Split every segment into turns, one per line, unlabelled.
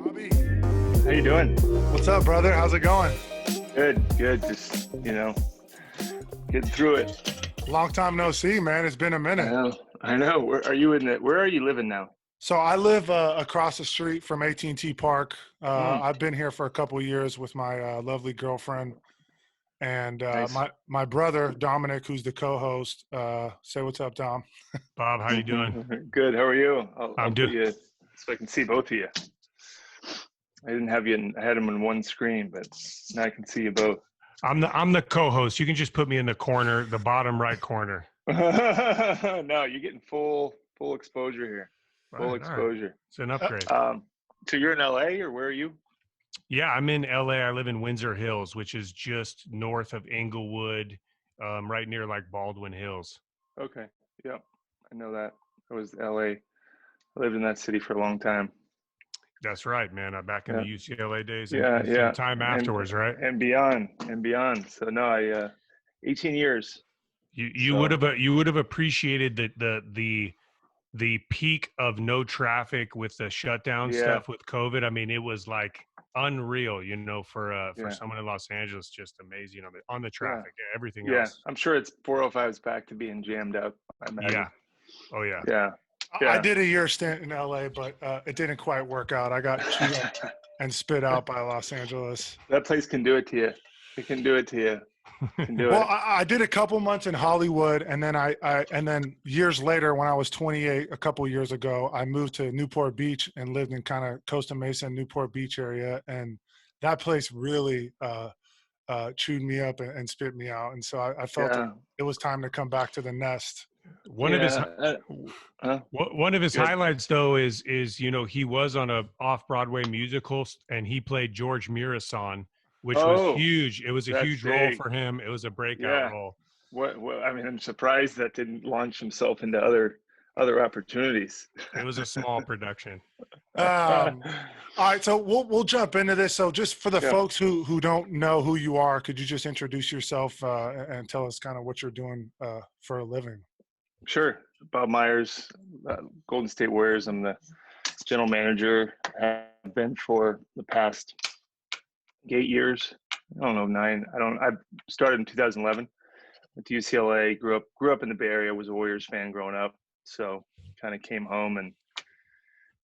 Bobby,
How you doing?
what's up, brother? How's it going?
Good. Just, getting through it.
Long time no see, man. It's been a
I
minute.
know. I know. Where are you living now?
So I live across the street from AT&T Park.
Mm,
I've been here for a couple of years with my lovely girlfriend and
nice.
my brother Dominic, who's the co-host. Say what's up, Dom.
Bob, how you doing?
Good. How are you? I'll
I'm
put
doing.
you so I can see both of you. I didn't have you I had them on one screen, but now I can see you both.
I'm the co-host. You can just put me in the corner, the bottom right corner.
No, you're getting full exposure here. Full
All right.
exposure.
It's an upgrade.
So you're in LA or where are you?
Yeah, I'm in LA. I live in Windsor Hills, which is just north of Inglewood, right near like Baldwin Hills.
Okay. Yep. I know that. I was LA. I lived in that city for a long time.
That's right, man. Back in
Yeah.
the UCLA days
Yeah,
and some
yeah.
time
And
afterwards, right?
and beyond. So no, I 18 years.
You would
So
have appreciated the peak of no traffic with the shutdown
yeah,
stuff with COVID. I mean, it was like unreal, for
yeah,
someone in Los Angeles, just amazing on the
yeah,
traffic. Everything
yeah.
else,
I'm sure it's 405 is back to being jammed up, I imagine.
yeah. Oh yeah.
Yeah,
I
yeah.
did a year stint in LA, but it didn't quite work out. I got chewed up and spit out by Los Angeles.
That place can do it to you. It can do it to you. Can do
Well,
it.
I did a couple months in Hollywood, and then and then years later, when I was 28, a couple years ago, I moved to Newport Beach and lived in kind of Costa Mesa, Newport Beach area, and that place really chewed me up and spit me out, and so I felt
Yeah,
it was time to come back to the nest.
One of his
yeah.
one of his
Good.
highlights though is he was on a off Broadway musical and he played George Mirasan, which was
Oh,
huge. It was a
that's
huge role
big.
for him. It was a breakout
Yeah.
role.
What? I mean, I'm surprised that didn't launch himself into other opportunities.
It was a small production.
Um, all right, so we'll jump into this. So just for the
Yeah,
folks who don't know who you are, could you just introduce yourself and tell us kind of what you're doing for a living?
sure. Bob Myers, Golden State Warriors. I'm the general manager. Have been for the past 8 years. I don't know, 9. I started in 2011 at UCLA. Grew up in the Bay Area. Was a Warriors fan growing up. So kind of came home and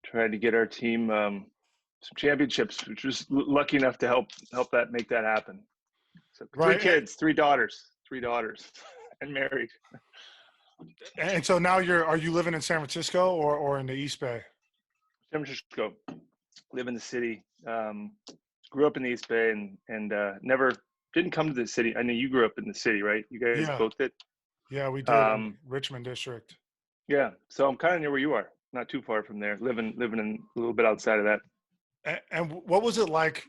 tried to get our team some championships, which was lucky enough to help make that happen. So three
Right,
kids, three daughters, and married.
and so now are you living in San Francisco or in the East Bay?
San Francisco, live in the city. Grew up in the East Bay and never didn't come to the city. I know you grew up in the city, right? You guys
Yeah,
both did.
yeah, we did in
Um,
Richmond District.
yeah, so I'm kind of near where you are, not too far from there. Living in a little bit outside of that.
And what was it like,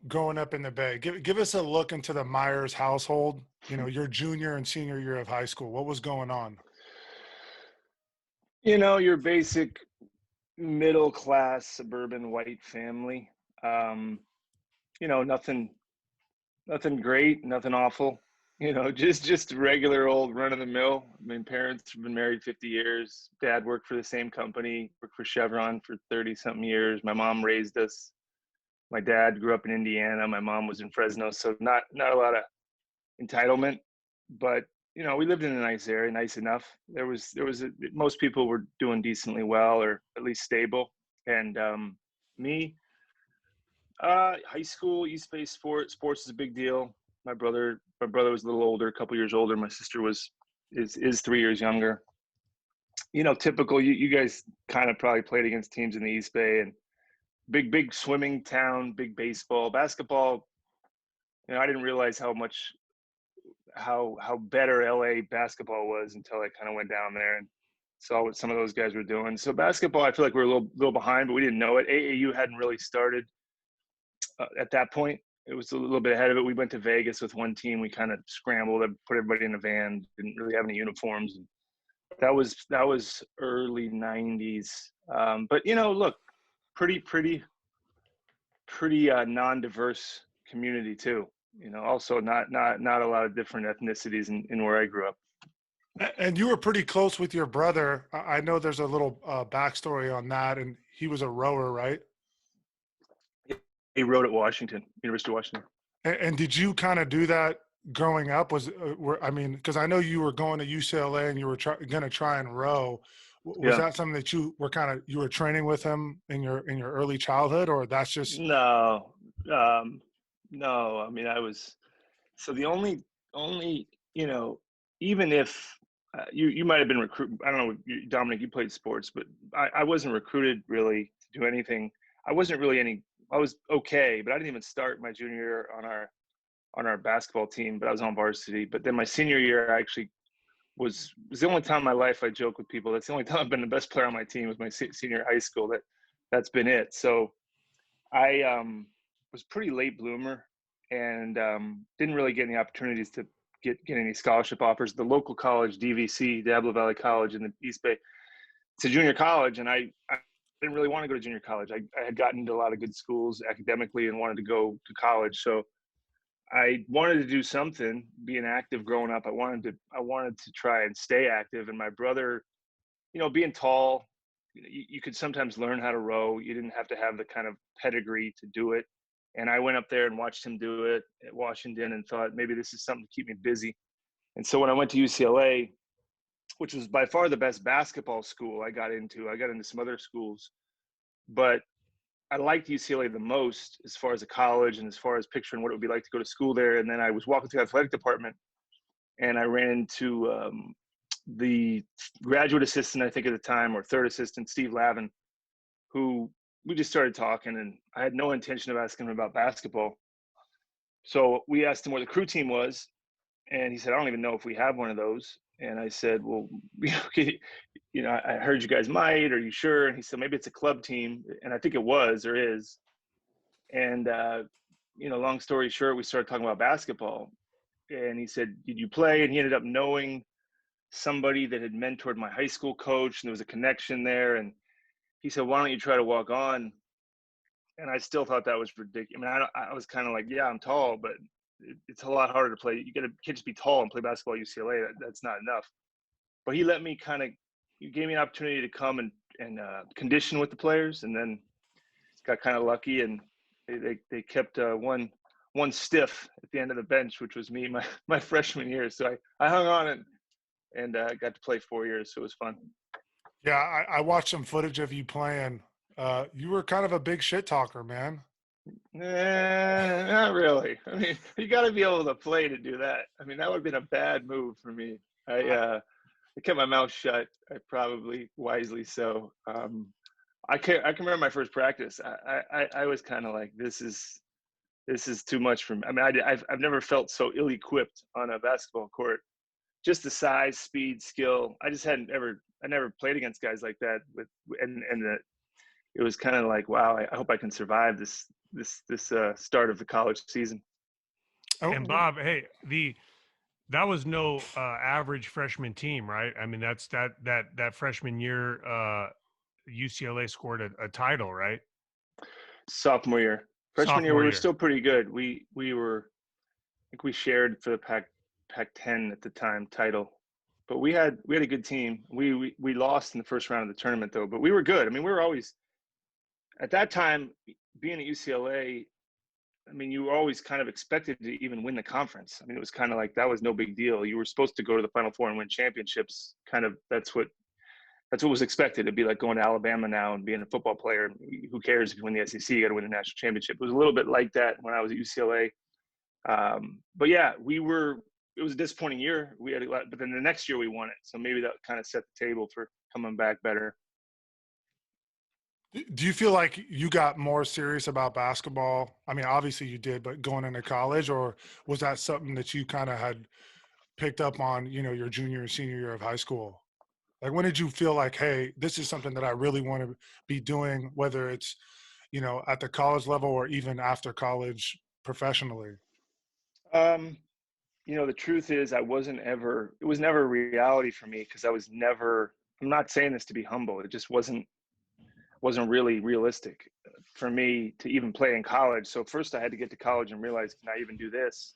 growing up in the Bay? Give us a look into the Myers household, your junior and senior year of high school. What was going on?
Your basic middle class suburban white family. Um, nothing great, nothing awful. Just regular old run of the mill. I mean, parents have been married 50 years. Dad worked for the same company, worked for Chevron for 30 something years. My mom raised us. My dad grew up in Indiana. My mom was in Fresno, so not a lot of entitlement, but we lived in a nice area, nice enough. Most people were doing decently well, or at least stable. And me, high school, East Bay sports is a big deal. My brother was a little older, a couple years older. My sister is 3 years younger. Typical. You guys kind of probably played against teams in the East Bay, and big swimming town, big baseball, basketball. I didn't realize how better LA basketball was until I kind of went down there and saw what some of those guys were doing. So basketball, I feel like we were a little behind, but we didn't know it. AAU hadn't really started at that point. It was a little bit ahead of it. We went to Vegas with one team. We kind of scrambled and put everybody in a van. Didn't really have any uniforms. That was early '90s. But look, pretty non-diverse community too. Also not a lot of different ethnicities in where I grew up.
And you were pretty close with your brother. I know there's a little backstory on that, and he was a rower, right?
He rode at Washington, University of Washington.
And did you kind of do that growing up? I mean, because I know you were going to UCLA and you were going to try and row. Was
Yeah.
that something that you were training with him in your early childhood, or that's just?
No, no. I mean, I was so the only even if you might have been recruited. I don't know, Dominic. You played sports, but I wasn't recruited really to do anything. I wasn't really any. I was okay, but I didn't even start my junior year on our basketball team. But I was on varsity. But then my senior year, I actually was the only time in my life I joke with people. That's the only time I've been the best player on my team was my senior high school. That's been it. So I was pretty late bloomer and didn't really get any opportunities to get any scholarship offers. The local college, DVC, Diablo Valley College in the East Bay, it's a junior college, and I didn't really want to go to junior college. I had gotten into a lot of good schools academically and wanted to go to college. So I wanted to do something, being active growing up. I wanted to try and stay active. And my brother, being tall, you could sometimes learn how to row. You didn't have to have the kind of pedigree to do it. And I went up there and watched him do it at Washington and thought maybe this is something to keep me busy. And so when I went to UCLA, which was by far the best basketball school I got into some other schools, but I liked UCLA the most as far as a college and as far as picturing what it would be like to go to school there. And then I was walking through the athletic department and I ran into the graduate assistant, I think at the time, or third assistant, Steve Lavin, who we just started talking, and I had no intention of asking him about basketball. So we asked him where the crew team was, and he said, I don't even know if we have one of those. And I said, well, I heard you guys might, are you sure? And he said, maybe it's a club team. And I think it was or is. And, long story short, we started talking about basketball. And he said, did you play? And he ended up knowing somebody that had mentored my high school coach, and there was a connection there. And he said, why don't you try to walk on? And I still thought that was ridiculous. I mean, I was kind of like, yeah, I'm tall, but it's a lot harder to play. You can't just be tall and play basketball at UCLA. That's not enough. But he let me he gave me an opportunity to come and condition with the players, and then got kind of lucky, and they kept one stiff at the end of the bench, which was me my freshman year. So I hung on and got to play 4 years. So it was fun.
Yeah, I watched some footage of you playing. You were kind of a big shit talker, man.
Not really. I mean, you got to be able to play to do that. I mean, that would have been a bad move for me. I kept my mouth shut. I probably wisely so. I can remember my first practice. I was kind of like, this is too much for me. I mean, I've never felt so ill-equipped on a basketball court. Just the size, speed, skill. I never played against guys like that it was kind of like, wow, I hope I can survive this start of the college season.
And Bob, hey, that was no average freshman team, right? I mean, that's that freshman year, UCLA scored a title, right?
Sophomore year, freshman year,
Sophomore
we were
year.
still pretty good. We were, I think we shared for the Pac-10 at the time title, but we had a good team. We lost in the first round of the tournament though, but we were good. I mean, we were always at that time being at UCLA. I mean, you were always kind of expected to even win the conference. I mean, it was kind of like that was no big deal. You were supposed to go to the Final Four and win championships. Kind of that's what was expected. It'd be like going to Alabama now and being a football player. Who cares if you win the SEC? You got to win the national championship. It was a little bit like that when I was at UCLA. But yeah, it was a disappointing year. We had a lot, but then the next year we won it. So maybe that kind of set the table for coming back better.
Do you feel like you got more serious about basketball? I mean, obviously you did, but going into college, or was that something that you kind of had picked up on, your junior and senior year of high school? Like, when did you feel like, hey, this is something that I really want to be doing, whether it's, at the college level or even after college professionally?
The truth is it was never a reality for me because I'm not saying this to be humble. It just wasn't really realistic for me to even play in college. So first I had to get to college and realize, can I even do this?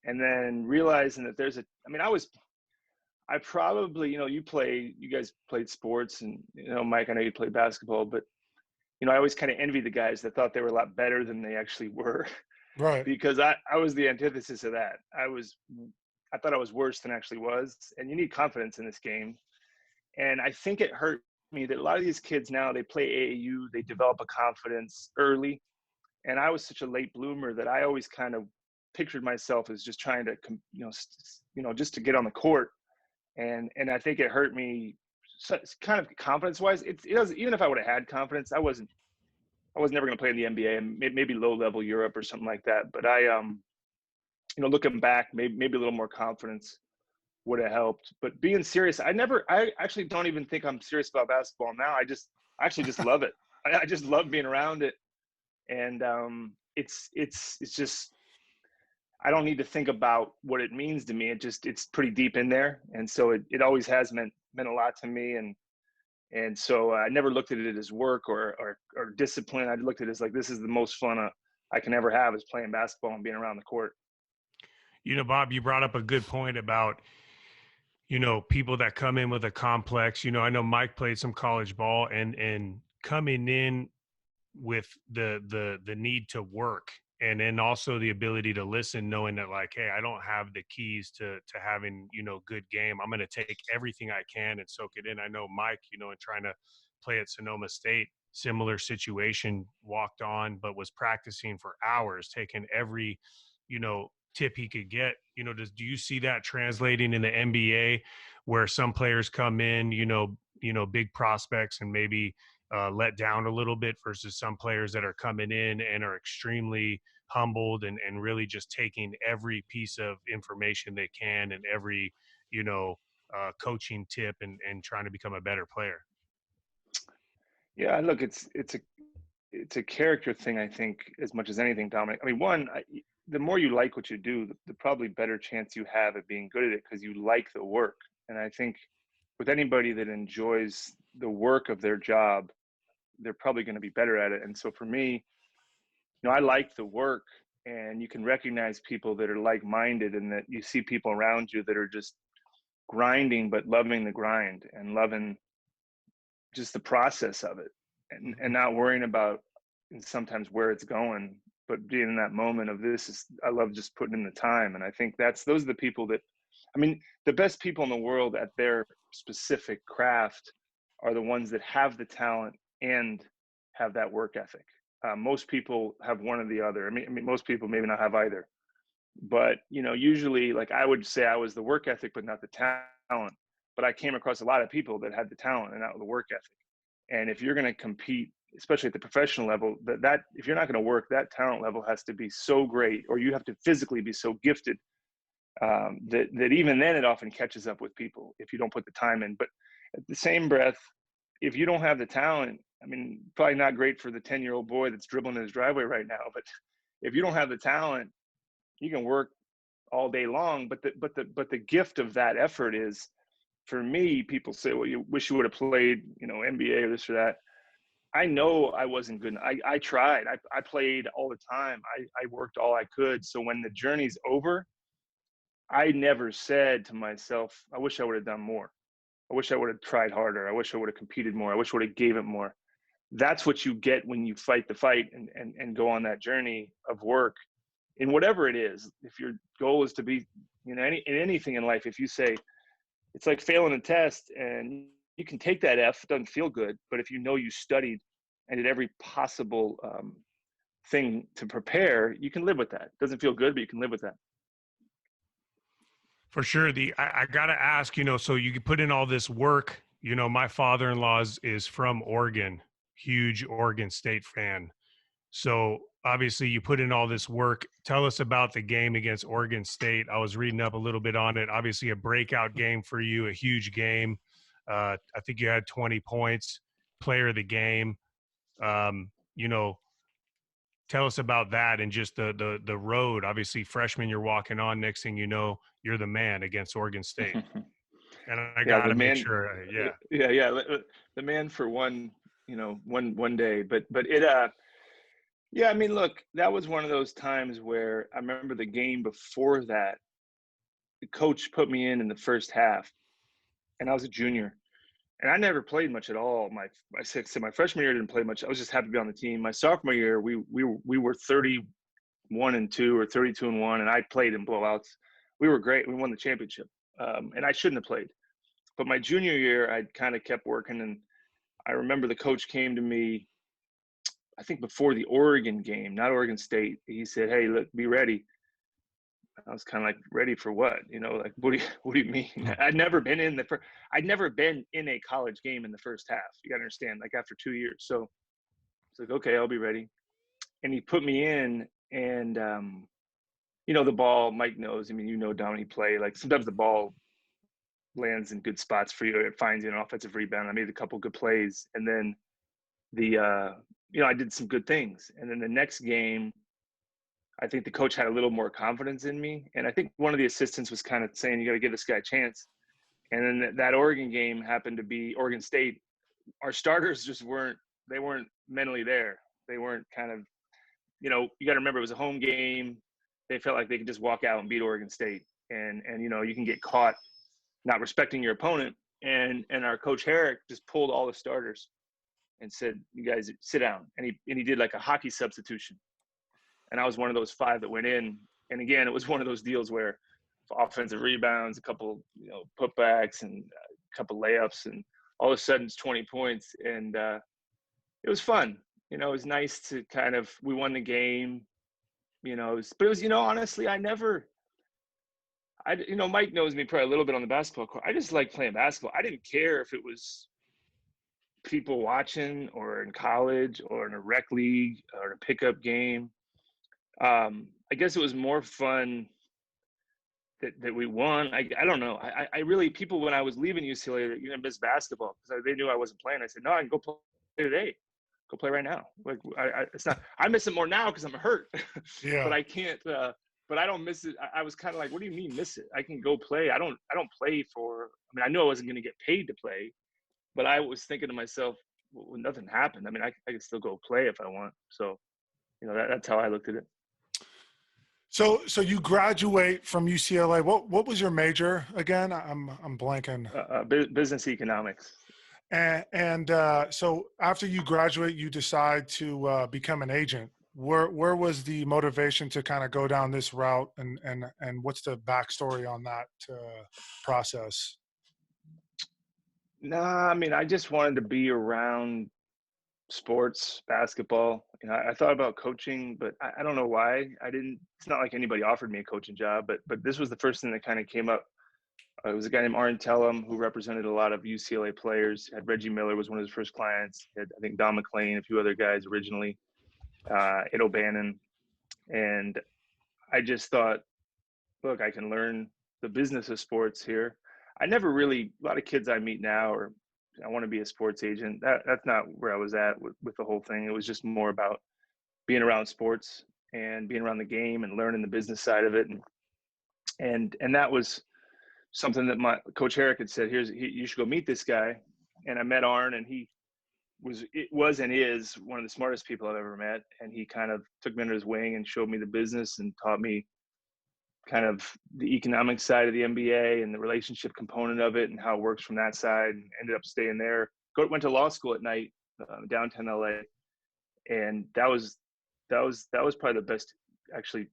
And then realizing that I probably, you guys played sports, and, Mike, I know you played basketball, but, I always kind of envy the guys that thought they were a lot better than they actually were,
Right.
because I was the antithesis of that. I thought I was worse than I actually was. And you need confidence in this game. And I think it hurt me that a lot of these kids now, they play AAU, they develop a confidence early. And I was such a late bloomer that I always kind of pictured myself as just trying to, just to get on the court. And I think it hurt me kind of confidence wise. It does, even if I would have had confidence, I was never going to play in the NBA and maybe low level Europe or something like that. But looking back, maybe a little more confidence would have helped. But being serious, I actually don't even think I'm serious about basketball now. I actually just love it. I just love being around it. And it's just, I don't need to think about what it means to me. It's pretty deep in there. And so it always has meant a lot to me. And so I never looked at it as work or discipline. I looked at it as like, this is the most fun I can ever have, is playing basketball and being around the court.
Bob, you brought up a good point about, people that come in with a complex. I know Mike played some college ball, and coming in with the need to work, and then also the ability to listen, knowing that, like, hey, I don't have the keys to having, good game. I'm going to take everything I can and soak it in. I know Mike, and trying to play at Sonoma State, similar situation, walked on, but was practicing for hours, taking every, tip he could get. Do you see that translating in the NBA, where some players come in, big prospects, and maybe let down a little bit, versus some players that are coming in and are extremely humbled and really just taking every piece of information they can, and every, coaching tip, and trying to become a better player?
Yeah, look, it's a character thing, I think, as much as anything, Dominic. I mean, the more you like what you do, the probably better chance you have at being good at it, because you like the work. And I think with anybody that enjoys the work of their job, they're probably going to be better at it. And so for me, I like the work, and you can recognize people that are like-minded, and that you see people around you that are just grinding, but loving the grind and loving just the process of it, and not worrying about sometimes where it's going, but being in that moment of I love just putting in the time. And I think those are the people that, I mean, the best people in the world at their specific craft are the ones that have the talent and have that work ethic. Most people have one or the other. I mean, most people maybe not have either, but usually, like, I would say I was the work ethic, but not the talent. But I came across a lot of people that had the talent and not the work ethic. And if you're going to compete, especially at the professional level, that if you're not going to work, that talent level has to be so great, or you have to physically be so gifted, that even then it often catches up with people if you don't put the time in. But at the same breath, if you don't have the talent, I mean, probably not great for the 10-year-old boy that's dribbling in his driveway right now. But if you don't have the talent, you can work all day long. But the gift of that effort is, for me, people say, well, you wish you would have played, NBA or this or that. I know I wasn't good. I tried. I played all the time. I worked all I could. So when the journey's over, I never said to myself, I wish I would have done more. I wish I would have tried harder. I wish I would have competed more. I wish I would have gave it more. That's what you get when you fight the fight and go on that journey of work in whatever it is. If your goal is to be, in anything in life, if you say, it's like failing a test, and you can take that F, it doesn't feel good. But if you studied and did every possible thing to prepare, you can live with that. It doesn't feel good, but you can live with that.
For sure. I got to ask, so you put in all this work. My father-in-law is from Oregon, huge Oregon State fan. So obviously you put in all this work. Tell us about the game against Oregon State. I was reading up a little bit on it. Obviously a breakout game for you, a huge game. I think you had 20 points, player of the game. Tell us about that, and just the road. Obviously freshman, you're walking on, next thing you know, you're the man against Oregon State. And I got to make sure.
Yeah. The man for one day, but it, yeah, I mean, look, that was one of those times where I remember the game before that, the coach put me in the first half, and I was a junior. And I never played much at all. My freshman year I didn't play much. I was just happy to be on the team. My sophomore year, we were 31-2 or 32-1, and I played in blowouts. We were great. We won the championship, and I shouldn't have played. But my junior year, I kind of kept working, and I remember the coach came to me, I think before the Oregon game, not Oregon State. He said, "Hey, look, be ready." I was kind of like, ready for what? Like, what do you mean? I'd never been in a college game in the first half. You got to understand, like after 2 years. So it's like, okay, I'll be ready. And he put me in, and the ball, Mike knows. I mean, down when he play, like sometimes the ball lands in good spots for you. It finds you an offensive rebound. I made a couple good plays, and then I did some good things. And then the next game, I think the coach had a little more confidence in me. And I think one of the assistants was kind of saying, you got to give this guy a chance. And then that Oregon game happened to be Oregon State. Our starters just weren't mentally there. They weren't kind of, you got to remember it was a home game. They felt like they could just walk out and beat Oregon State. And you can get caught not respecting your opponent. And our coach Herrick just pulled all the starters and said, you guys sit down. And he did like a hockey substitution. And I was one of those 5 that went in. And again, it was one of those deals where offensive rebounds, a couple, putbacks and a couple layups, and all of a sudden it's 20 points. And it was fun. It was nice to we won the game, but it was, honestly, Mike knows me probably a little bit on the basketball court. I just like playing basketball. I didn't care if it was people watching or in college or in a rec league or a pickup game. I guess it was more fun that we won. I don't know. I really, people, when I was leaving UCLA, you're going to miss basketball because they knew I wasn't playing. I said, no, I can go play today. Go play right now. Like it's not, I miss it more now because I'm hurt,
Yeah.
But I can't, but I don't miss it. I was kind of like, what do you mean miss it? I can go play. I don't play I knew I wasn't going to get paid to play, but I was thinking to myself, well, nothing happened. I mean, I can still go play if I want. So, that's how I looked at it.
So you graduate from UCLA. What was your major again? I'm blanking.
Business economics.
And so after you graduate, you decide to become an agent. Where was the motivation to kind of go down this route, and what's the backstory on that process?
Nah, I mean, I just wanted to be around sports, basketball. I thought about coaching, but I don't know why I didn't. It's not like anybody offered me a coaching job, but this was the first thing that kind of came up. It was a guy named Untitled who represented a lot of UCLA players. Had Reggie Miller was one of his first clients. Had, I think, Don McClain, a few other guys originally, Ed O'Bannon. And I just thought, look, I can learn the business of sports here. A lot of kids I meet now are, I want to be a sports agent. That's not where I was at with the whole thing. It was just more about being around sports and being around the game and learning the business side of it. And that was something that my coach Herrick had said, you should go meet this guy. And I met Arn, and he was and is one of the smartest people I've ever met. And he kind of took me under his wing and showed me the business and taught me kind of the economic side of the MBA and the relationship component of it and how it works from that side, and ended up staying there. Went to law school at night, downtown LA. And that was probably the best, actually,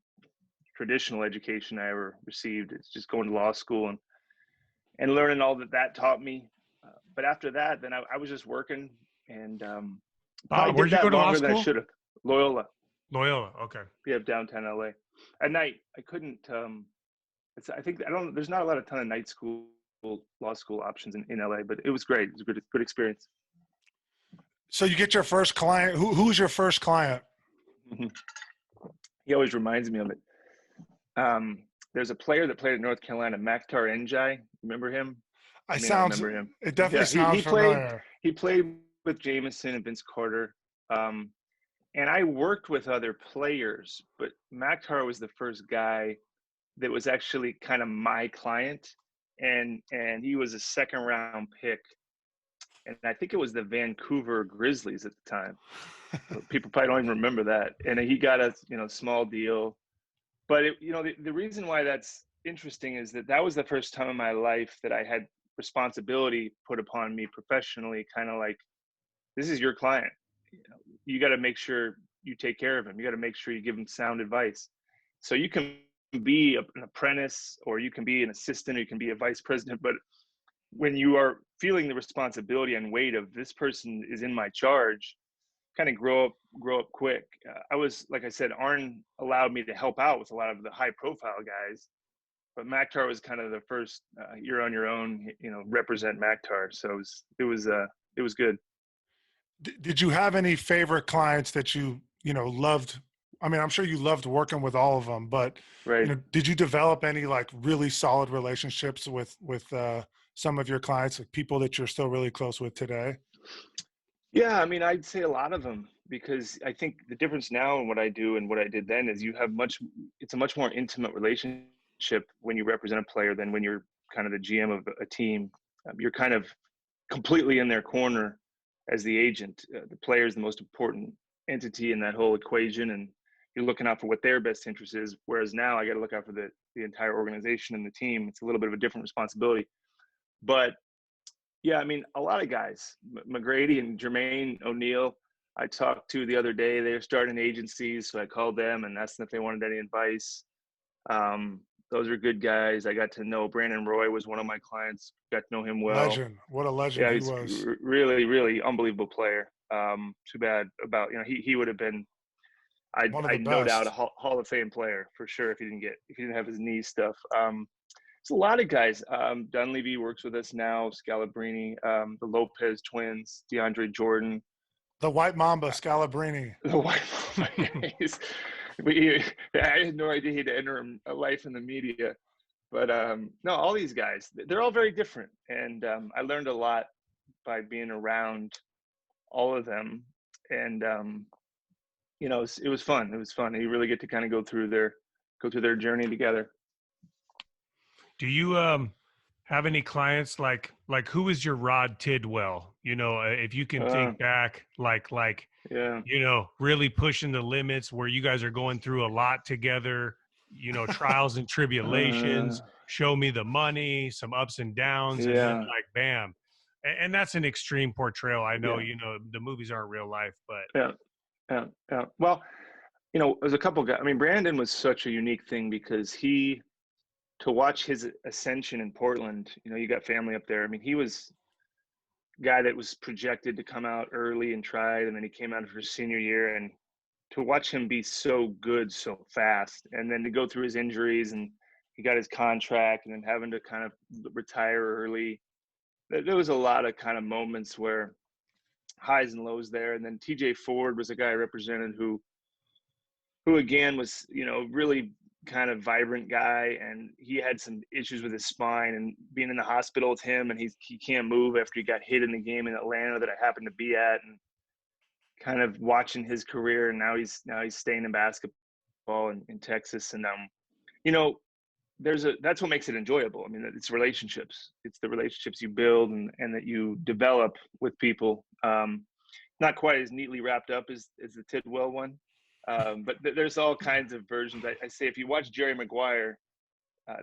traditional education I ever received. It's just going to law school and learning all that taught me. But after that, then I was just working, and
Bob, where'd you go to law school?
Than I should have. Loyola,
okay.
Yeah, downtown LA. At night, I couldn't. There's not a ton of night school law school options in LA, but it was great. It was a good experience.
So you get your first client. Who's your first client?
He always reminds me of it. There's a player that played at North Carolina, Maktar Njai. Remember him?
I remember him. It definitely sounds familiar.
He played with Jameson and Vince Carter. And I worked with other players, but Maktar was the first guy that was actually kind of my client. And he was a second round pick. And I think it was the Vancouver Grizzlies at the time. People probably don't even remember that. And he got a small deal. But the reason why that's interesting is that was the first time in my life that I had responsibility put upon me professionally, kind of like, this is your client. You got to make sure you take care of him. You got to make sure you give him sound advice. So you can be an apprentice, or you can be an assistant, or you can be a vice president. But when you are feeling the responsibility and weight of, this person is in my charge, kind of grow up quick. I was, like I said, Arn allowed me to help out with a lot of the high profile guys, but Maktar was kind of the first, you're on your own, represent Maktar. So it was good.
Did you have any favorite clients that you loved? I mean, I'm sure you loved working with all of them, but
Right.
did you develop any like really solid relationships with some of your clients, like people that you're still really close with today?
Yeah, I mean, I'd say a lot of them, because I think the difference now in what I do and what I did then is it's a much more intimate relationship when you represent a player than when you're kind of the GM of a team. You're kind of completely in their corner as the agent. The player is the most important entity in that whole equation, and you're looking out for what their best interest is. Whereas now I got to look out for the entire organization and the team. It's a little bit of a different responsibility. But yeah, I mean, a lot of guys, McGrady and Jermaine O'Neal, I talked to the other day. They're starting agencies, so I called them and asked them if they wanted any advice. Those are good guys. I got to know Brandon Roy was one of my clients. Got to know him well.
Legend. What a legend
Yeah,
he
he's
was.
really, really unbelievable player. Too bad about, he would have been,
One of
I
the
no doubt, a
best.
Hall of Fame player for sure if he didn't have his knee stuff. It's a lot of guys. Dunleavy works with us now. Scalabrini, the Lopez twins, DeAndre Jordan,
The White Mamba, Scalabrini.
the White guys. I had no idea he'd enter a life in the media. But no, all these guys, they're all very different. And I learned a lot by being around all of them. And, it was fun. It was fun. You really get to kind of go through their journey together.
Do you have any clients like who is your Rod Tidwell? If you can think back,
Yeah.
Really pushing the limits where you guys are going through a lot together, trials and tribulations, show me the money, some ups and downs, and then like bam. And that's an extreme portrayal. I know, the movies aren't real life, but
yeah. Well, there's a couple guys. I mean, Brandon was such a unique thing because to watch his ascension in Portland, you got family up there. I mean, he was a guy that was projected to come out early and tried, and then he came out for his senior year, and to watch him be so good so fast, and then to go through his injuries, and he got his contract, and then having to kind of retire early. There was a lot of kind of moments where highs and lows there. And then TJ Ford was a guy I represented who again was, really kind of vibrant guy, and he had some issues with his spine, and being in the hospital with him, and he can't move after he got hit in the game in Atlanta that I happened to be at, and kind of watching his career. And now he's staying in basketball in Texas. And that's what makes it enjoyable. I mean, it's relationships. It's the relationships you build and that you develop with people. Not quite as neatly wrapped up as the Tidwell one. But there's all kinds of versions. I say, if you watch Jerry Maguire,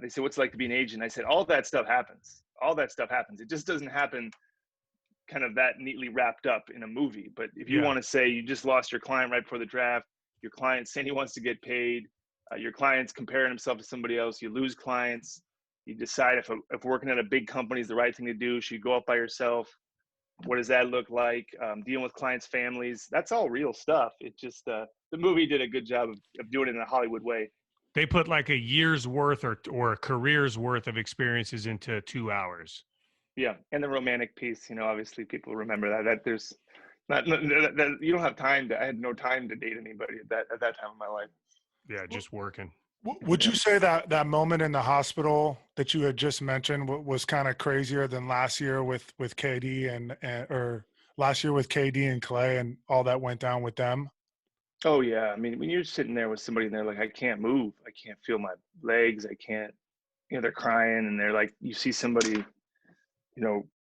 they say, what's it like to be an agent? I said, all that stuff happens. All that stuff happens. It just doesn't happen kind of that neatly wrapped up in a movie. But if you want to say you just lost your client right before the draft, your client saying he wants to get paid, your client's comparing himself to somebody else, you lose clients, you decide if working at a big company is the right thing to do, should you go up by yourself? What does that look like? Dealing with clients' families, that's all real stuff. It just, the movie did a good job of doing it in a Hollywood way.
They put like a year's worth or a career's worth of experiences into 2 hours.
Yeah, and the romantic piece, obviously people remember that there's that you don't have time I had no time to date anybody at that time of my life.
Yeah, just working.
Would you say that moment in the hospital that you had just mentioned was kind of crazier than last year with KD or last year with KD and Clay and all that went down with them?
Oh yeah, I mean, when you're sitting there with somebody and they're like, I can't move, I can't feel my legs, I can't, they're crying, and they're like, you see somebody,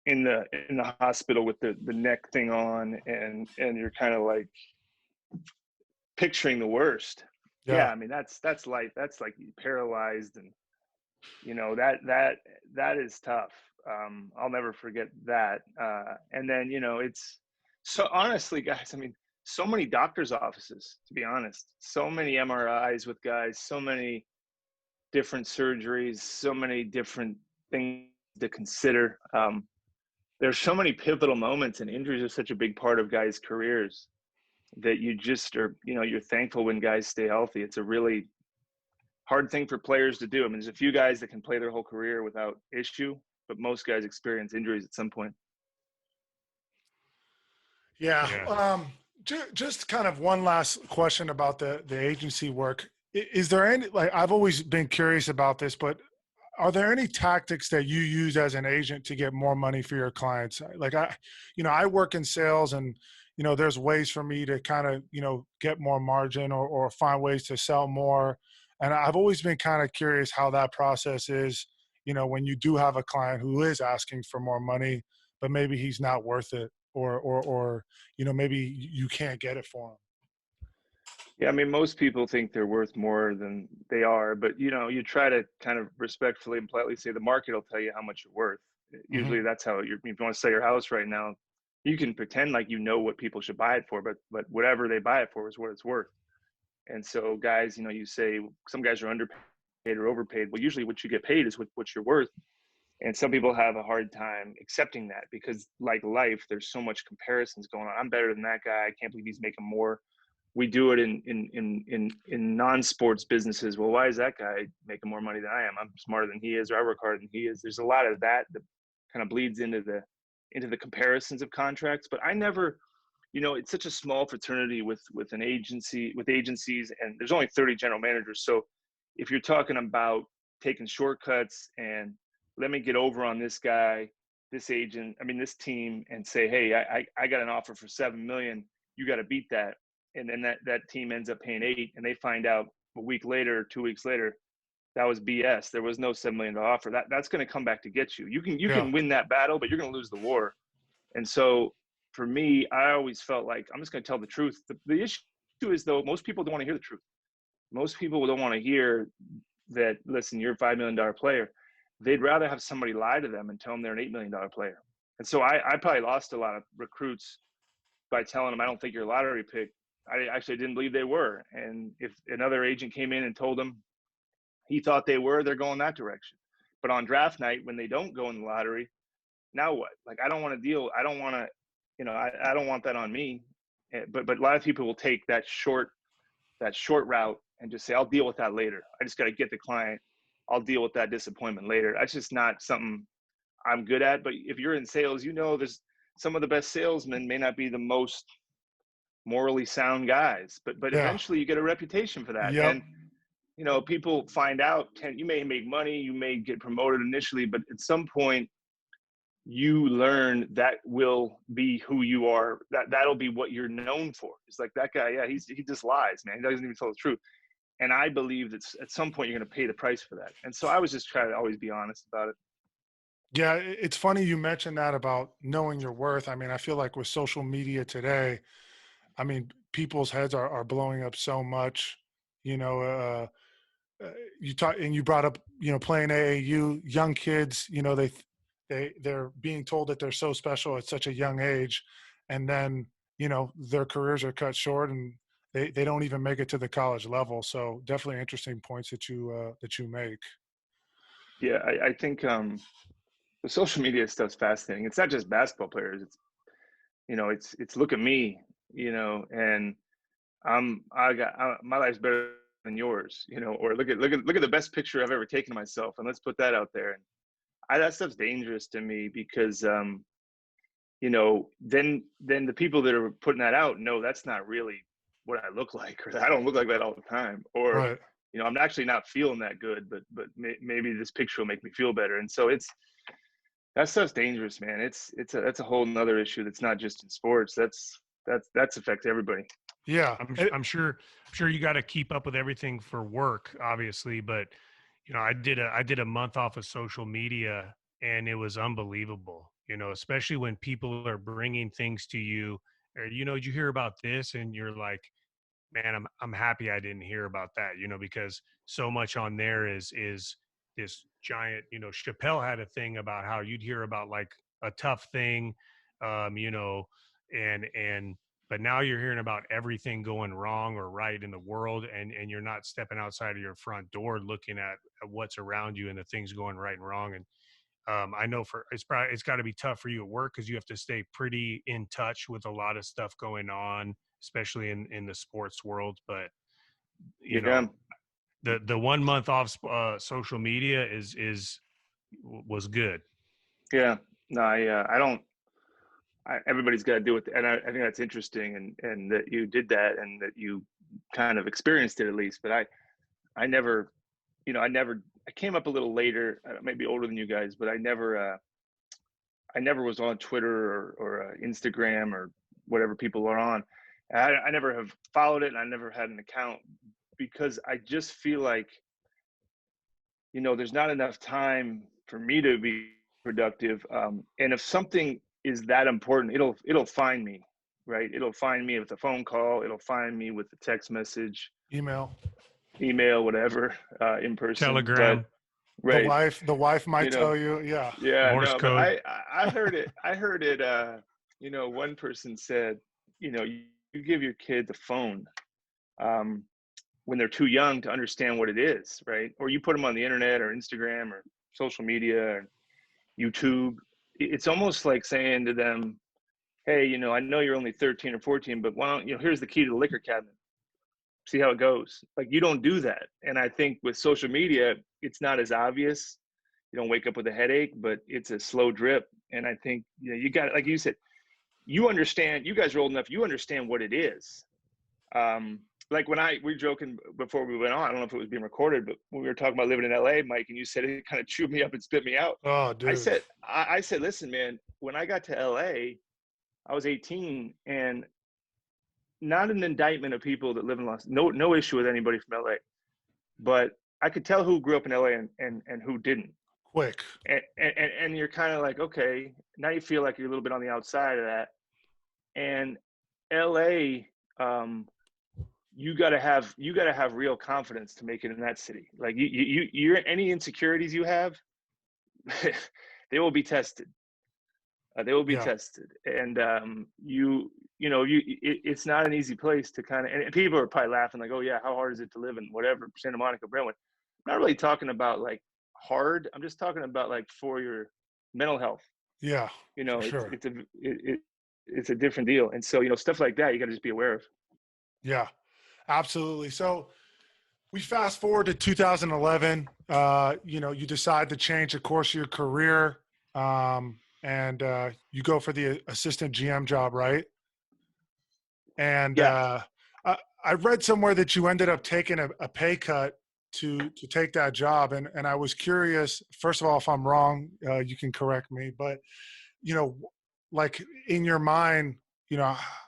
in the hospital with the neck thing on, and you're kind of like picturing the worst. Yeah, I mean, that's life. That's like paralyzed, and that is tough. I'll never forget that. And then, it's so honestly, guys, I mean, so many doctors' offices, to be honest, so many MRIs with guys, so many different surgeries, so many different things to consider. There's so many pivotal moments, and injuries are such a big part of guys' careers that you just are, you're thankful when guys stay healthy. It's a really hard thing for players to do. I mean, there's a few guys that can play their whole career without issue, but most guys experience injuries at some point.
Yeah.
Yeah.
Just kind of one last question about the agency work. Is there any, like, I've always been curious about this, but are there any tactics that you use as an agent to get more money for your clients? Like I work in sales, and, there's ways for me to kind of, get more margin, or find ways to sell more. And I've always been kind of curious how that process is, when you do have a client who is asking for more money, but maybe he's not worth it, or maybe you can't get it for him.
Yeah, I mean, most people think they're worth more than they are, but you try to kind of respectfully and politely say the market will tell you how much you're worth.
Mm-hmm.
Usually, that's how if you want to sell your house right now, you can pretend like you know what people should buy it for, but whatever they buy it for is what it's worth. And so, guys, you say some guys are underpaid or overpaid. Well, usually, what you get paid is what you're worth. And some people have a hard time accepting that because, like life, there's so much comparisons going on. I'm better than that guy. I can't believe he's making more. We do it in non-sports businesses. Well, why is that guy making more money than I am? I'm smarter than he is, or I work harder than he is. There's a lot of that kind of bleeds into the comparisons of contracts. But I never, it's such a small fraternity with agencies, and there's only 30 general managers. So if you're talking about taking shortcuts and let me get over on this guy, this agent, this team, and say, hey, I got an offer for $7 million. You got to beat that. And then that team ends up paying $8 million, and they find out a week later, 2 weeks later, that was BS. There was no $7 million offer. That's going to come back to get you. You can win that battle, but you're going to lose the war. And so for me, I always felt like I'm just going to tell the truth. The issue is, though, most people don't want to hear the truth. Most people don't want to hear that, listen, you're a $5 million player. They'd rather have somebody lie to them and tell them they're an $8 million player. And so I probably lost a lot of recruits by telling them, I don't think you're a lottery pick. I actually didn't believe they were. And if another agent came in and told them he thought they were, they're going that direction. But on draft night, when they don't go in the lottery, now what? Like, I don't want to deal. I don't want to, I don't want that on me. But a lot of people will take that short route and just say, I'll deal with that later. I just got to get the client. I'll deal with that disappointment later. That's just not something I'm good at. But if you're in sales, there's some of the best salesmen may not be the most morally sound guys, but eventually you get a reputation for that.
Yep.
And people find out, you may make money, you may get promoted initially, but at some point you learn that will be who you are. That'll be what you're known for. It's like, that guy, yeah, he just lies, man. He doesn't even tell the truth. And I believe that at some point you're going to pay the price for that. And so I was just trying to always be honest about it.
Yeah, it's funny you mentioned that about knowing your worth. I feel like with social media today, people's heads are blowing up so much. You brought up, playing AAU, young kids, they're being told that they're so special at such a young age, and then, their careers are cut short, and they don't even make it to the college level. So definitely interesting points that you make.
Yeah, I think the social media stuff's fascinating. It's not just basketball players. It's look at me, and my life's better than yours, or look at the best picture I've ever taken of myself, and let's put that out there. And that stuff's dangerous to me because then the people that are putting that out know that's not really what I look like, or I don't look like that all the time, or
Right.
I'm actually not feeling that good, but maybe this picture will make me feel better. And so that stuff's dangerous, man. That's a whole nother issue that's not just in sports. That's affects everybody.
Yeah.
I'm sure you got to keep up with everything for work, obviously, but I did a month off of social media, and it was unbelievable, especially when people are bringing things to you, or, did you hear about this? And you're like, man, I'm happy I didn't hear about that, because so much on there is this giant, Chappelle had a thing about how you'd hear about like a tough thing, but now you're hearing about everything going wrong or right in the world, and you're not stepping outside of your front door looking at what's around you and the things going right and wrong. And I know it's got to be tough for you at work because you have to stay pretty in touch with a lot of stuff going on, especially in the sports world. But
Yeah.
The 1 month off social media was good.
Yeah. No, everybody's got to do it. And I think that's interesting, and that you did that, and that you kind of experienced it at least. But I never, I came up a little later, maybe older than you guys, but I never was on Twitter or Instagram or whatever people are on. I never have followed it, and I never had an account, because I just feel like, there's not enough time for me to be productive. And if something is that important, it'll find me, right? It'll find me with a phone call. It'll find me with a text message,
email,
whatever, in person.
Telegram.
But, right.
The wife might tell you, yeah.
Yeah,
Morse
no,
code.
but I heard it. One person said, you give your kid the phone when they're too young to understand what it is, right? Or you put them on the internet or Instagram or social media or YouTube. It's almost like saying to them, hey, I know you're only 13 or 14, but why don't, here's the key to the liquor cabinet. See how it goes. Like, you don't do that. And I think with social media, it's not as obvious. You don't wake up with a headache, but it's a slow drip. And I think, you got, like you said, you understand, you guys are old enough, you understand what it is. Like when we were joking before we went on, I don't know if it was being recorded, but when we were talking about living in LA, Mike, and you said it kind of chewed me up and spit me out.
Oh, dude.
I said, listen, man, when I got to LA, I was 18, and not an indictment of people that live in no issue with anybody from LA, but I could tell who grew up in LA and who didn't.
Quick.
And you're kind of like, okay, now you feel like you're a little bit on the outside of that. And LA, you gotta have real confidence to make it in that city. Like you're any insecurities you have, they will be tested. Tested. And it's not an easy place to kind of, and people are probably laughing like, oh yeah, how hard is it to live in whatever, Santa Monica, Brentwood. I'm not really talking about like hard. I'm just talking about like for your mental health.
Yeah. Sure.
It's a different deal. And so, stuff like that, you got to just be aware of.
Yeah, absolutely. So we fast forward to 2011, you decide to change the course of your career, and you go for the assistant GM job, right? And
yeah.
I read somewhere that you ended up taking a pay cut to take that job. And I was curious, first of all, if I'm wrong, you can correct me, but, like in your mind,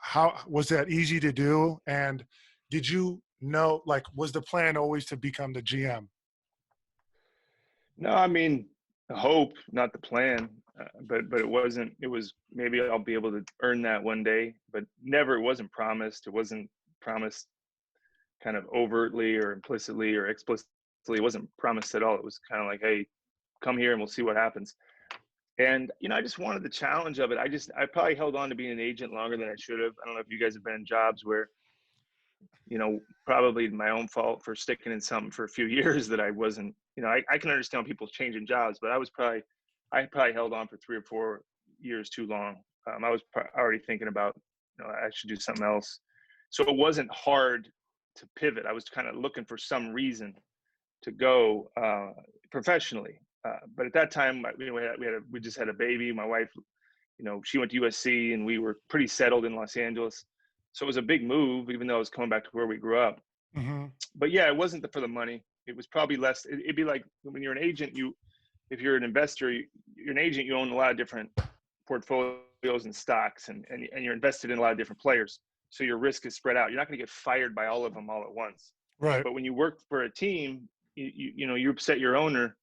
how was that easy to do? And did you know, like, was the plan always to become the GM?
No, I mean, the hope, not the plan, but it wasn't, it was maybe I'll be able to earn that one day, but never, it wasn't promised. It wasn't promised kind of overtly or implicitly or explicitly. It wasn't promised at all. It was kind of like, hey, come here and we'll see what happens. And, I just wanted the challenge of it. I probably held on to being an agent longer than I should have. I don't know if you guys have been in jobs where, probably my own fault for sticking in something for a few years that I wasn't, I can understand people changing jobs, but I probably held on for 3 or 4 years too long. I was already thinking about, I should do something else. So it wasn't hard to pivot. I was kind of looking for some reason to go professionally. But at that time, we just had a baby. My wife, she went to USC, and we were pretty settled in Los Angeles. So it was a big move, even though I was coming back to where we grew up.
Mm-hmm.
But yeah, it wasn't for the money. It was probably less. It'd be like when you're an agent, if you're an investor, you're an agent, you own a lot of different portfolios and stocks, and you're invested in a lot of different players. So your risk is spread out. You're not going to get fired by all of them all at once.
Right.
But when you work for a team, you upset your owner.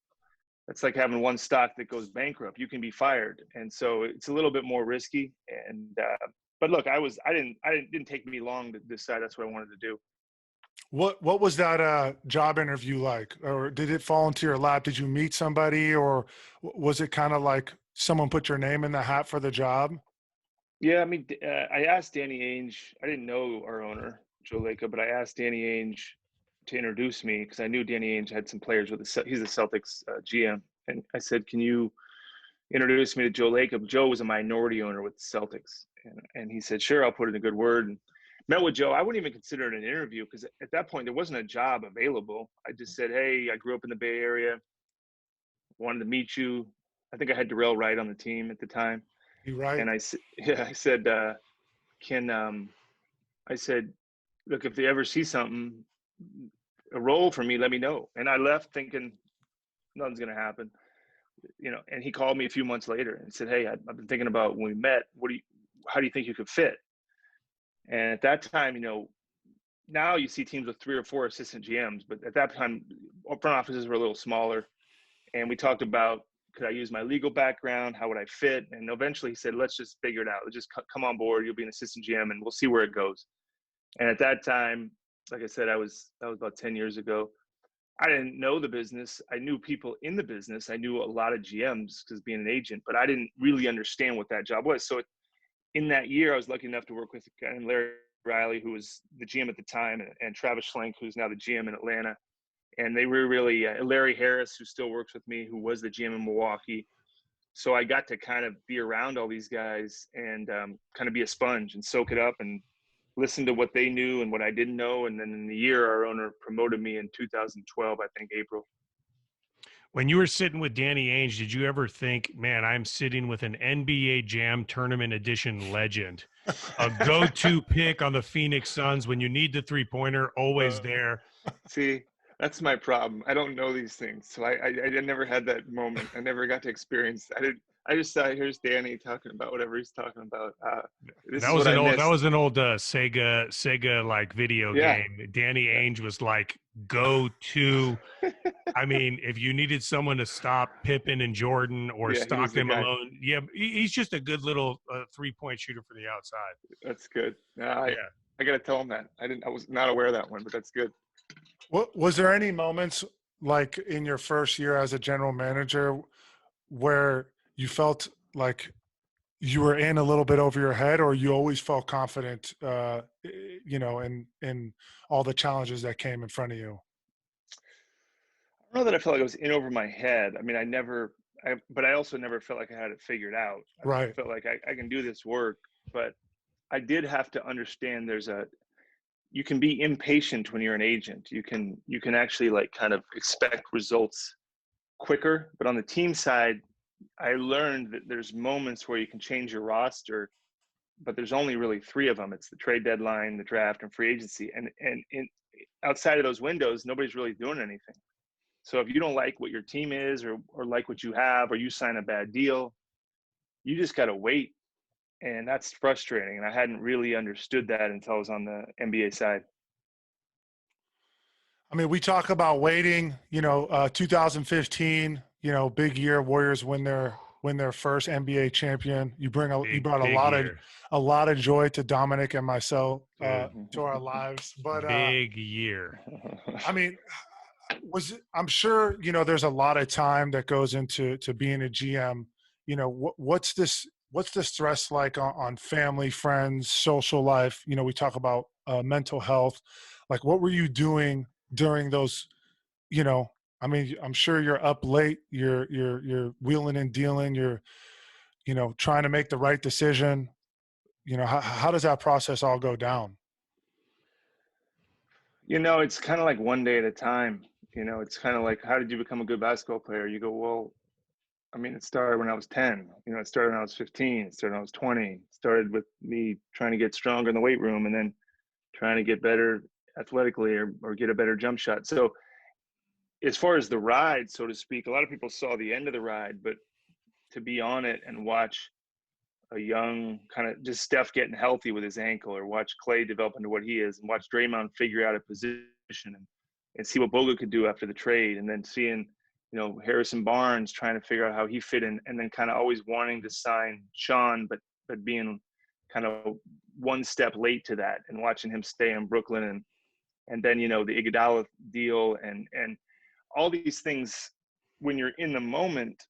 That's like having one stock that goes bankrupt. You can be fired, and so it's a little bit more risky. And but look, it didn't take me long to decide that's what I wanted to do.
What was that job interview like, or did it fall into your lap? Did you meet somebody, or was it kind of like someone put your name in the hat for the job?
Yeah, I mean, I asked Danny Ainge. I didn't know our owner, Joe Lacob, but I asked Danny Ainge to introduce me because I knew Danny Ainge had some players with he's a Celtics GM. And I said, can you introduce me to Joe Lacob? Joe was a minority owner with the Celtics. And he said, sure, I'll put in a good word. And met with Joe. I wouldn't even consider it an interview because at that point, there wasn't a job available. I just said, hey, I grew up in the Bay Area, wanted to meet you. I think I had Darrell Wright on the team at the time.
You right?
And I said, yeah, I said, can I said, look, if they ever see something, a role for me, let me know. And I left thinking nothing's gonna happen, you know. And he called me a few months later and said, hey, I've been thinking about when we met. How do you think you could fit? And at that time, you know, now you see teams with 3 or 4 assistant GMs, but at that time, front offices were a little smaller. And we talked about, could I use my legal background? How would I fit? And eventually he said, let's just figure it out. Let's just come on board. You'll be an assistant GM and we'll see where it goes. And at that time, like I said, that was about 10 years ago. I didn't know the business. I knew people in the business. I knew a lot of GMs because being an agent, but I didn't really understand what that job was. So in that year, I was lucky enough to work with a guy named Larry Riley, who was the GM at the time, and Travis Schlenk, who's now the GM in Atlanta. And they were really Larry Harris, who still works with me, who was the GM in Milwaukee. So I got to kind of be around all these guys and kind of be a sponge and soak it up and listen to what they knew and what I didn't know. And then in the year, our owner promoted me in 2012, I think April.
When you were sitting with Danny Ainge, did you ever think, man, I'm sitting with an NBA Jam Tournament Edition legend, a go-to pick on the Phoenix Suns when you need the three-pointer, always there?
See, that's my problem. I don't know these things, so I never had that moment. I never got to experience. I just thought, here's Danny talking about whatever he's talking about. This
That
is
was
what I
an old
missed.
Sega like video
Yeah.
game. Danny
Yeah.
Ainge was like go to. I mean, if you needed someone to stop Pippen and Jordan or
Yeah, he was the
Stockton
guy.
Malone, yeah, he's just a good little 3-point shooter for the outside.
That's good. Yeah,
Yeah.
I got to tell him that. I was not aware of that one, but that's good.
What was there any moments like in your first year as a general manager where you felt like you were in a little bit over your head, or you always felt confident, you know, in all the challenges that came in front of you?
I don't know that I felt like I was in over my head. I mean, but I also never felt like I had it figured out. I
Right.
felt like I can do this work, but I did have to understand you can be impatient when you're an agent. You can actually like kind of expect results quicker. But on the team side, I learned that there's moments where you can change your roster, but there's only really 3 of them. It's the trade deadline, the draft, and free agency. Outside of those windows, nobody's really doing anything. So if you don't like what your team is or like what you have, or you sign a bad deal, you just got to wait. And that's frustrating. And I hadn't really understood that until I was on the NBA side.
I mean, we talk about waiting, you know, 2015, you know, big year. Warriors win their first NBA champion. You brought
Big year.
a lot of joy to Dominic and myself,
Dude,
to our lives. But
big year.
I mean, I'm sure, you know, there's a lot of time that goes into being a GM. You know, what's this stress like on family, friends, social life? You know, we talk about mental health. Like, what were you doing during those, you know, I mean, I'm sure you're up late, you're wheeling and dealing, you're, you know, trying to make the right decision. You know, how does that process all go down?
You know, it's kind of like one day at a time. You know, it's kind of like, how did you become a good basketball player? You go, well, I mean, it started when I was 10. You know, it started when I was 15. It started when I was 20. It started with me trying to get stronger in the weight room and then trying to get better athletically or get a better jump shot. So as far as the ride, so to speak, a lot of people saw the end of the ride, but to be on it and watch a young kind of just Steph getting healthy with his ankle, or watch Clay develop into what he is, and watch Draymond figure out a position and see what Boga could do after the trade, and then seeing, you know, Harrison Barnes trying to figure out how he fit in, and then kind of always wanting to sign Sean, but being kind of one step late to that, and watching him stay in Brooklyn and then, you know, the Iguodala deal and all these things. When you're in the moment,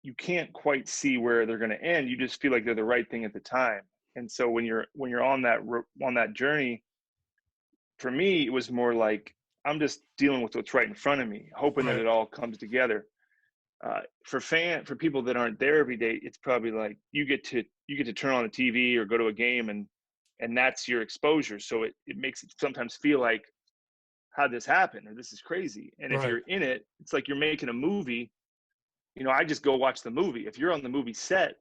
you can't quite see where they're going to end. You just feel like they're the right thing at the time. And so when you're on that journey, for me, it was more like I'm just dealing with what's right in front of me, hoping that
Right.
it all comes together. For people that aren't there every day, it's probably like you get to turn on the TV or go to a game, and that's your exposure. So it makes it sometimes feel like, how'd this happen, or this is crazy. And if
Right.
you're in it, it's like you're making a movie. You know, I just go watch the movie. If you're on the movie set,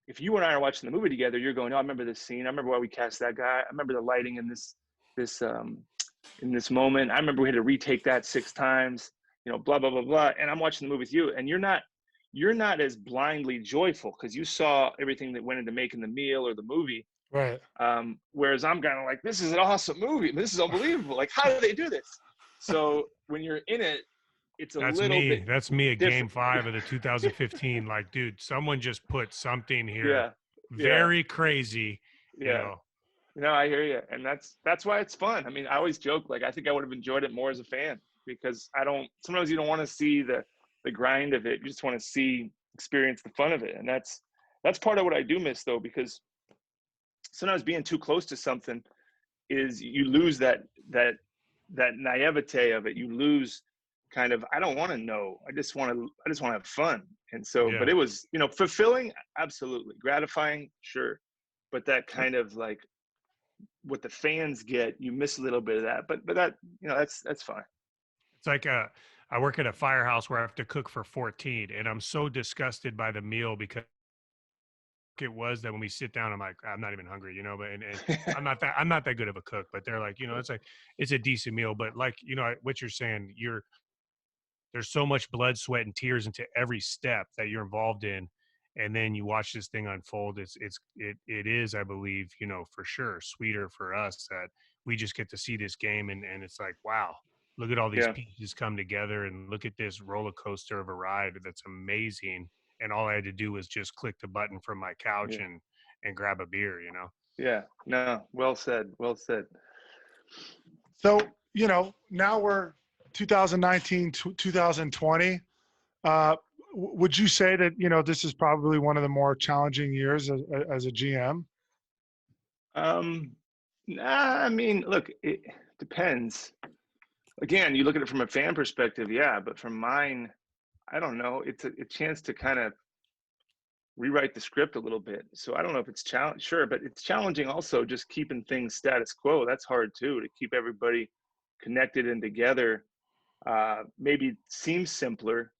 if you and I are watching the movie together, you're going, "Oh, I remember this scene. I remember why we cast that guy. I remember the lighting in this moment. I remember we had to retake that 6 times, you know, blah, blah, blah, blah." And I'm watching the movie with you, and you're not as blindly joyful because you saw everything that went into making the meal or the movie.
Right.
Whereas I'm kind of like, this is an awesome movie. This is unbelievable. Like, how do they do this? So when you're in it, it's a
That's
little
me.
bit
That's me at Game
different.
5 of the 2015. Like, dude, someone just put something here
Yeah.
very crazy. You
Yeah.
know,
No, I hear you. And that's why it's fun. I mean, I always joke, like, I think I would have enjoyed it more as a fan, because sometimes you don't want to see the grind of it. You just want to experience the fun of it. And that's part of what I do miss, though, because sometimes being too close to something is you lose that naivete of it. You lose kind of, I don't want to know. I just want to have fun. And so,
yeah.
but it was, you know, fulfilling, absolutely. Gratifying, sure. But that kind of like what the fans get, you miss a little bit of that. But that, you know, that's fine.
It's like I work at a firehouse where I have to cook for 14, and I'm so disgusted by the meal because it was that when we sit down, I'm like, I'm not even hungry, you know, but, and I'm not that good of a cook, but they're like, you know, it's a decent meal. But like, you know, what you're saying, there's so much blood, sweat, and tears into every step that you're involved in. And then you watch this thing unfold. It is, I believe, you know, for sure sweeter for us that we just get to see this game. And it's like, wow, look at all these
Yeah.
pieces come together and look at this roller coaster of a ride. That's amazing. And all I had to do was just click the button from my couch
Yeah.
and grab a beer, you know?
Yeah. No, well said. Well said.
So, you know, now we're 2019, 2020. Would you say that, you know, this is probably one of the more challenging years as a GM?
Nah, I mean, look, it depends. Again, you look at it from a fan perspective, yeah, but from mine, I don't know. It's a chance to kind of rewrite the script a little bit. So I don't know if it's challenge, sure, but it's challenging also just keeping things status quo. That's hard too, to keep everybody connected and together. Maybe it seems simpler,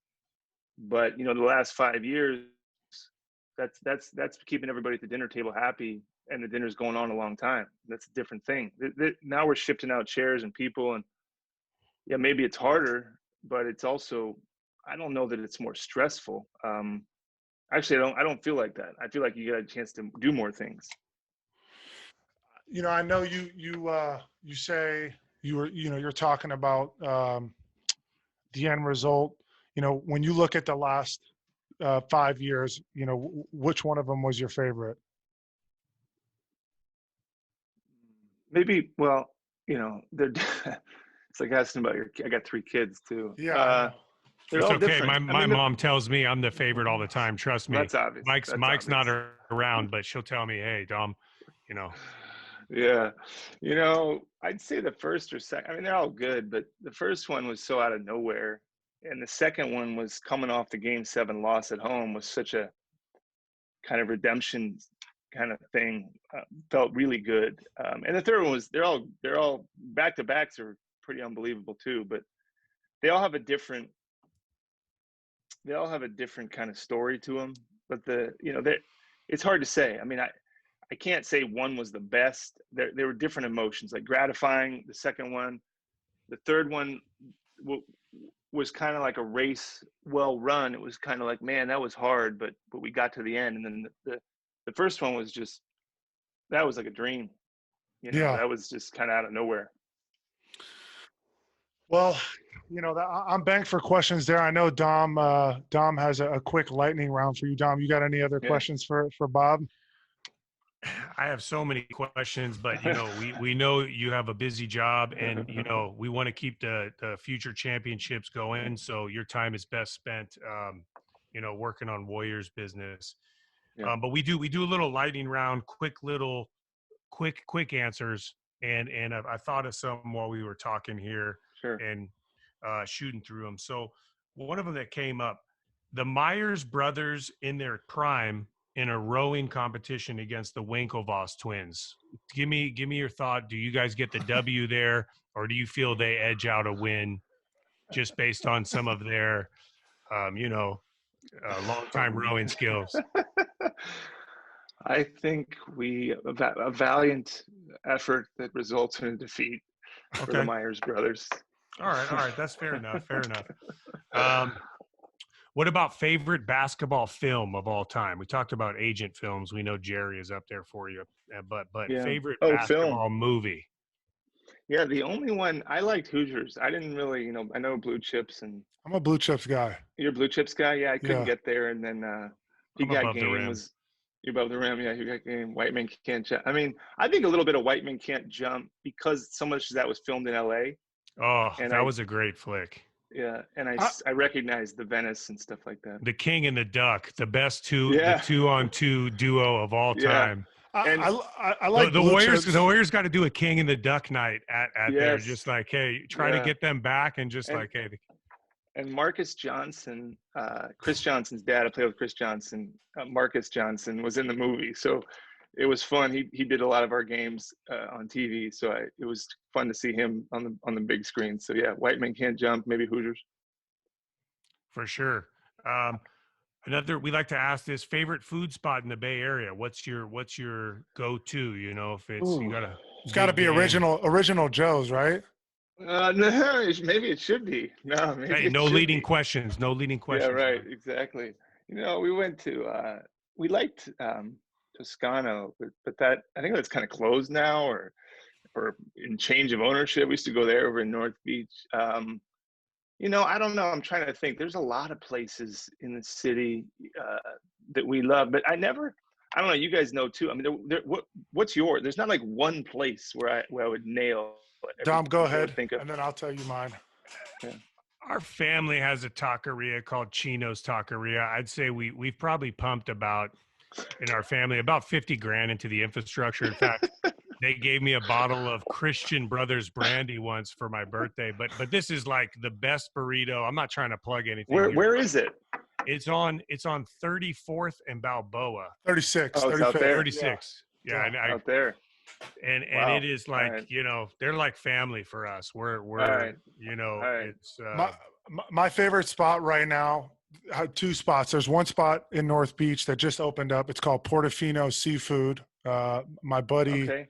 but you know, the last 5 years, that's keeping everybody at the dinner table happy, and the dinner's going on a long time. That's a different thing. Now we're shifting out chairs and people, and yeah, maybe it's harder, but it's also, I don't know that it's more stressful. Actually, I don't feel like that. I feel like you got a chance to do more things.
You know, I know you say you're talking about the end result. You know, when you look at the last 5 years, you know, which one of them was your favorite?
Maybe, well, you know, they're it's like asking about I got 3 kids too.
Yeah, I know.
They're
It's
all
okay.
different. I
My
mean,
mom tells me I'm the favorite all the time. Trust me.
that's obvious.
Mike's
That's
Mike's not
obvious.
around, but she'll tell me, "Hey, Dom, you know,
Yeah. You know, I'd say the first or second, I mean, they're all good, but the first one was so out of nowhere. And the second one was coming off the game 7 loss at home, was such a kind of redemption kind of thing. Felt really good. And the third one was, they're all back to backs are pretty unbelievable too, but they all have a different, kind of story to them. But you know, it's hard to say. I mean, I can't say one was the best. There were different emotions, like gratifying, the second one. The third one was kind of like a race well run. It was kind of like, man, that was hard, but we got to the end. And then the first one was just, that was like a dream. You know,
Yeah.
that was just kind of out of nowhere.
Well, you know, I'm banked for questions there. I know Dom has a quick lightning round for you. Dom, you got any other
Yeah.
questions for Bob?
I have so many questions, but we know you have a busy job, and we want to keep the future championships going. So your time is best spent, working on Warriors business.
Yeah,
But we do a little lightning round, quick answers, and I thought of some while we were talking here
sure.
and shooting through them. So one of them that came up, the Myers brothers in their prime in a rowing competition against the Winklevoss twins. Give me your thought. Do you guys get the W there, or do you feel they edge out a win just based on some of their, long-time rowing skills?
I think a valiant effort that results in a defeat for the
Okay.
Myers brothers.
All right. That's fair enough. Um, what about favorite basketball film of all time? We talked about agent films. We know Jerry is up there for you, but
Yeah.
favorite
Oh, film.
basketball movie?
Yeah, the only one I liked Hoosiers. I didn't really, I know Blue Chips, and
I'm a Blue Chips guy.
you're a Blue Chips guy. Yeah, I couldn't
Yeah.
get there, and then he
I'm
got
above the
game
rim.
was you above the rim. Yeah, he got game. White Man Can't Jump. I mean, I think a little bit of White Man Can't Jump because so much of that was filmed in L.A.
Oh,
and
that was a great flick.
I I recognized the Venice and stuff like that.
The King and the Duck, the best the
Yeah,
2-on-2 duo of all
yeah,
time.
and
I like
The
Blue
Warriors,
Chips.
got to do a King and the Duck night at there,
yes,
just like, hey, try to
yeah,
get them back, and just
and
like, hey,
and Marcus Johnson, Chris Johnson's dad. I played with Chris Johnson. Marcus Johnson was in the movie, so it was fun. He did a lot of our games on TV, so it was fun to see him on the big screen. So yeah, White Man Can't Jump, maybe Hoosiers.
for sure. Um, Another, we like to ask this, favorite food spot in the Bay Area. What's your go-to? If it's you
Ooh.
got a
It's got to
good
be
game.
original Joe's, right?
No, maybe it should be. No, maybe
Hey,
it
no
should
leading
be.
questions. No leading
Yeah,
questions,
right.
man.
Exactly. We went to we liked Toscano, but that I think that's kind of closed now, or in change of ownership. We used to go there over in North Beach. I don't know. I'm trying to think. There's a lot of places in the city that we love, but I never. I don't know. You guys know too. I mean, what's yours? There's not like one place where I would nail every
Dom, go
I would
ahead,
think of.
and then I'll tell you mine.
Yeah.
Our family has a taqueria called Chino's Taqueria. I'd say we've probably pumped in our family about 50 grand into the infrastructure. In fact, they gave me a bottle of Christian Brothers brandy once for my birthday. But this is like the best burrito. I'm not trying to plug anything here.
Where is it?
It's on 34th and Balboa.
36,
Oh, it's out
35th.
there.
36. Yeah,
Yeah.
Out there.
and
Wow.
it is
All
like,
right.
they're like family for us. We're
All right. All right.
it's
My favorite spot right now, I have two spots. There's one spot in North Beach that just opened up. It's called Portofino Seafood. My buddy
Okay.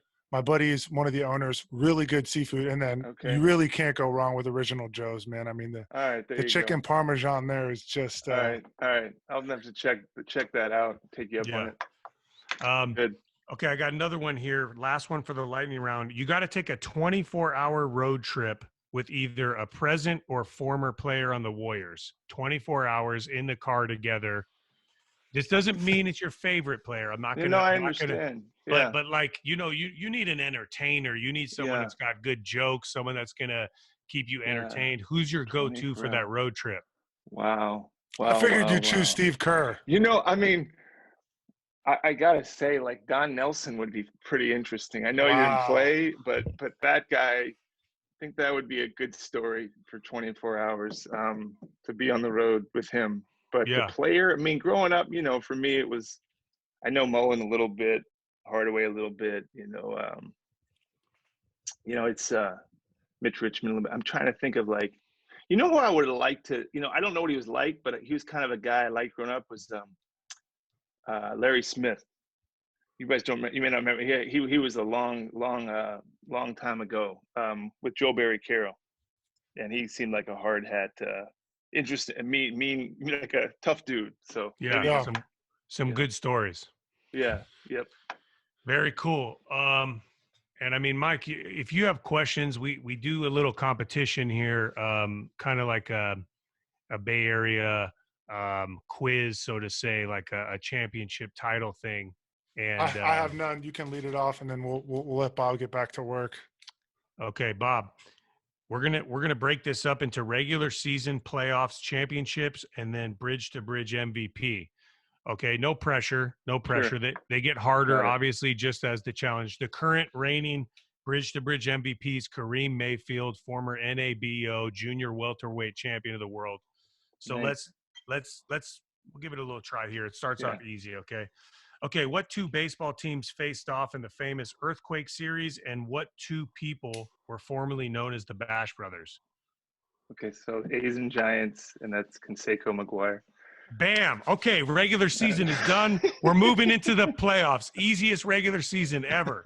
is one of the owners. Really good seafood, and then
Okay.
you really can't go wrong with Original Joe's, man. I mean,
All right. There
the
you
chicken
go.
parmesan there is just
All right. All right. I'll have to check that out. Take you up on it. Good.
Okay, I got another one here. Last one for the lightning round. You got to take a 24-hour road trip with either a present or former player on the Warriors. 24 hours in the car together. This doesn't mean it's your favorite player. I'm not gonna.
I
I'm not gonna.
understand. Yeah.
But like, you need an entertainer. You need someone
Yeah.
that's got good jokes. Someone that's gonna keep you
Yeah.
entertained. Who's your go-to
24
for that road trip?
Wow.
I
Wow.
figured
Wow.
you'd choose
Wow.
Steve Kerr.
I mean, I gotta say, like Don Nelson would be pretty interesting. I know he didn't
Wow.
play, but that guy, I think that would be a good story for 24 hours to be on the road with him. But
Yeah.
the player, I mean, growing up, for me, it was, I know Mullen a little bit, Hardaway a little bit, it's Mitch Richmond a little bit. I'm trying to think of like, who I would have liked to, I don't know what he was like, but he was kind of a guy I liked growing up was Larry Smith. You guys you may not remember. He was a long time ago with Joe Barry Carroll, and he seemed like a hard hat, interesting, mean, like a tough dude. So
Yeah.
Yeah.
Some good stories.
Yeah. Yep.
Very cool. And I mean, Mike, if you have questions, we do a little competition here, kind of like a Bay Area quiz, so to say, like a championship title thing. And
I have none. You can lead it off, and then we'll let Bob get back to work.
Okay, Bob. We're gonna break this up into regular season, playoffs, championships, and then bridge to bridge MVP. Okay, no pressure, no pressure.
Sure.
They get harder,
Got it.
obviously, just as the challenge. The current reigning bridge to bridge MVPs, Kareem Mayfield, former NABO junior welterweight champion of the world. So
Nice.
we'll give it a little try here. It starts
Yeah.
off easy, okay? Okay, what two baseball teams faced off in the famous Earthquake series, and what two people were formerly known as the Bash Brothers?
Okay, so A's and Giants, and that's Canseco McGuire.
Bam. Okay, regular season is done. We're moving into the playoffs. Easiest regular season ever.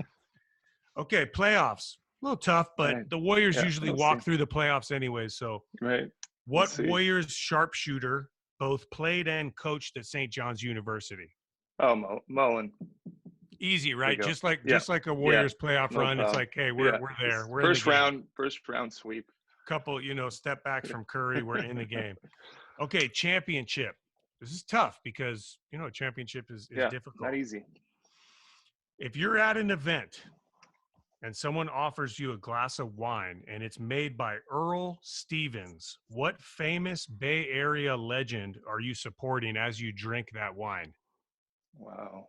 Okay, playoffs. A little tough, but
Right.
the Warriors
Yeah,
usually
we'll
walk
see.
through the playoffs anyways. So
Right.
what
see.
Warriors sharpshooter both played and coached at St. John's University?
Oh, Mullen.
Easy, right?
go.
Just like
Yeah.
a Warriors playoff
No
run. It's
problem.
like, hey, we're there. We're in the game.
First round sweep.
Couple, step backs from Curry. We're in the game. Okay, championship. This is tough because championship is difficult.
Not easy.
If you're at an event and someone offers you a glass of wine and it's made by Earl Stevens, what famous Bay Area legend are you supporting as you drink that wine?
Wow.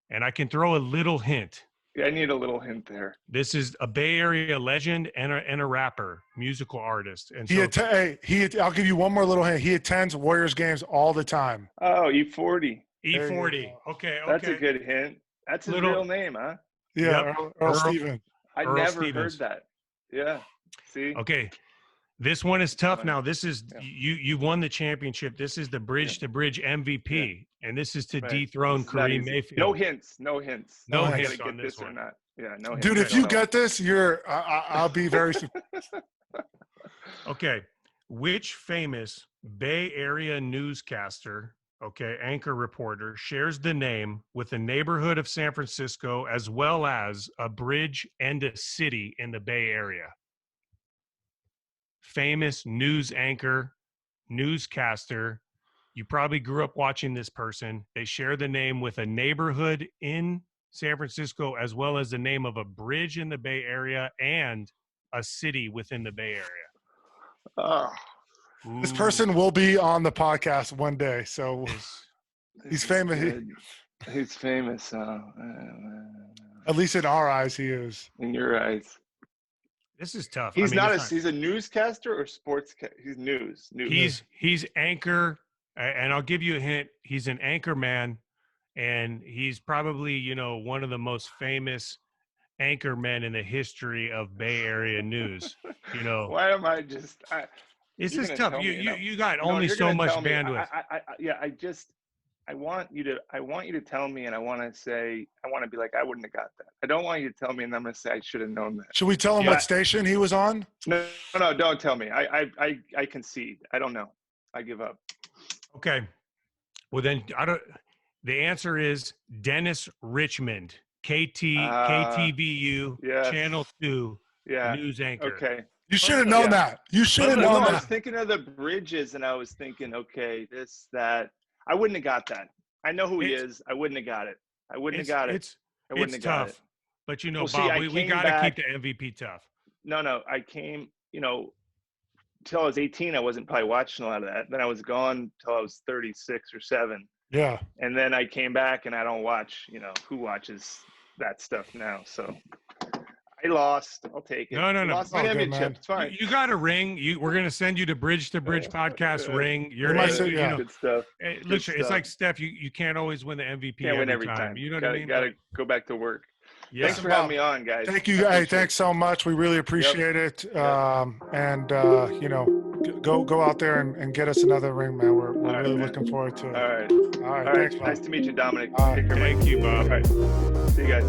And I can throw a little hint.
Yeah, I need a little hint there.
This is a Bay Area legend and a rapper, musical artist. And
I'll give you one more little hint. He attends Warriors games all the time.
Oh, E40.
E40. Okay.
That's a good hint. That's his real name, huh?
Yeah,
Yep.
Earl Stevens.
I
Earl
never
Stevens.
heard that. Yeah. See?
Okay. This one is tough.
Fine.
Now, this is you won the championship. This is the bridge to bridge MVP, and this is to dethrone Kareem Mayfield.
No hints. No hints.
No
I
hints
gotta
on
get
this
this
one.
or not. Yeah, no hints.
Dude, if you get this, I'll be very
Okay. Which famous Bay Area newscaster, anchor reporter, shares the name with a neighborhood of San Francisco as well as a bridge and a city in the Bay Area? Famous news anchor, newscaster. You probably grew up watching this person. They share the name with a neighborhood in San Francisco as well as the name of a bridge in the Bay Area and a city within the Bay Area.
Oh,
This person will be on the podcast one day, so he's famous.
He's famous.
At least in our eyes, he is.
In your eyes.
This is tough.
He's he's a newscaster or sports. He's news.
He's anchor, and I'll give you a hint. He's an anchor man, and he's probably one of the most famous anchor men in the history of Bay Area news.
Why am I just?
This is tough. You got only so much bandwidth.
I want you to tell me, and I want to be like, I wouldn't have got that. I don't want you to tell me, and I'm going to say I should have known that.
Should we tell him what station he was on?
No, don't tell me. I concede. I don't know. I give up.
Okay. Well, then the answer is Dennis Richmond, KTVU,
yes.
Channel 2, news anchor.
Okay.
You should have known that. You should have known that.
I was thinking of the bridges, and I was thinking, okay, this, that. I wouldn't have got that. I know who he is. I wouldn't have got it. I wouldn't have got it.
It's tough. But Bob, we got to keep the MVP tough.
No. I came, till I was 18, I wasn't probably watching a lot of that. Then I was gone till I was 36 or 7.
Yeah.
And then I came back, and I don't watch, who watches that stuff now. So I lost. I'll take it.
No.
Lost my championship. It's fine.
You got a ring. We're going to send you to Bridge podcast ring. You're
good stuff.
Look, it's like Steph. You can't always win the MVP.
Can't win every time.
You know what I mean?
Got to go back to work.
Yeah.
Thanks for having me on, guys.
Thank you. Hey, thanks so much. We really appreciate it. And go out there and get us another ring, man. We're really looking forward to it.
All right.
Thanks, Bob.
Nice to meet you, Dominic.
Thank you, Bob.
All right. See you guys.